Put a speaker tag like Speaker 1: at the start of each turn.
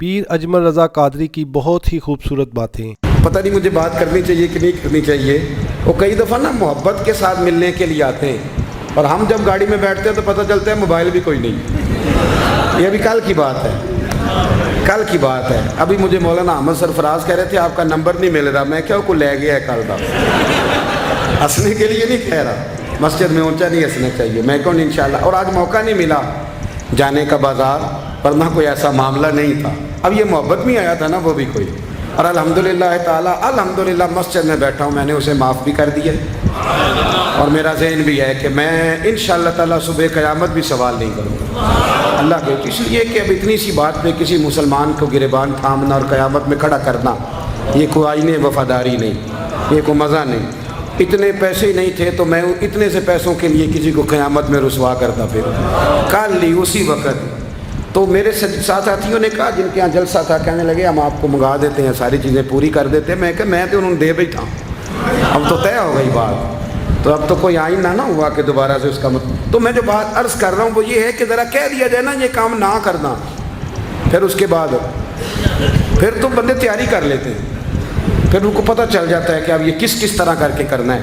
Speaker 1: پیر اجمل رضا قادری کی بہت ہی خوبصورت باتیں۔
Speaker 2: پتہ نہیں مجھے بات کرنی چاہیے کہ نہیں کرنی چاہیے۔ وہ کئی دفعہ نا محبت کے ساتھ ملنے کے لیے آتے ہیں اور ہم جب گاڑی میں بیٹھتے ہیں تو پتہ چلتا ہے موبائل بھی کوئی نہیں۔ یہ ابھی کل کی بات ہے، کل کی بات ہے۔ ابھی مجھے مولانا احمد سرفراز کہہ رہے تھے آپ کا نمبر نہیں مل رہا، میں کیا کو لے گیا ہے کل کا، ہنسنے کے لیے نہیں کہہ رہا، مسجد میں اونچا نہیں ہنسنا چاہیے، میں کہوں انشاءاللہ۔ اور آج موقع نہیں ملا جانے کا بازار، ورنہ کوئی ایسا معاملہ نہیں تھا۔ اب یہ محبت میں آیا تھا نا وہ بھی کوئی، اور الحمدللہ تعالیٰ الحمدللہ مسجد میں بیٹھا ہوں، میں نے اسے معاف بھی کر دیا اور میرا ذہن بھی ہے کہ میں انشاءاللہ تعالیٰ صبح قیامت بھی سوال نہیں کروں گا اللہ کے، اس لیے کہ اب اتنی سی بات پہ کسی مسلمان کو گریبان تھامنا اور قیامت میں کھڑا کرنا یہ کوئی آئین وفاداری نہیں، یہ کوئی مزہ نہیں۔ اتنے پیسے نہیں تھے تو میں اتنے سے پیسوں کے لیے کسی کو قیامت میں رسوا کرتا پھر کال لی اسی وقت۔ تو میرے ساتھیوں نے کہا جن کے یہاں جلسہ تھا، کہنے لگے ہم آپ کو منگا دیتے ہیں، ساری چیزیں پوری کر دیتے ہیں۔ میں کہ میں تو انہوں نے دے بیٹھا ہوں، اب تو طے ہو گئی بات، تو اب تو کوئی آئین نہ ہوا کہ دوبارہ سے اس کا مطلب۔ تو میں جو بات عرض کر رہا ہوں وہ یہ ہے کہ ذرا کہہ دیا جائے نا یہ کام نہ کرنا، پھر اس کے بعد پھر تو بندے تیاری کر لیتے ہیں، پھر ان کو پتہ چل جاتا ہے کہ اب یہ کس طرح کر کے کرنا ہے۔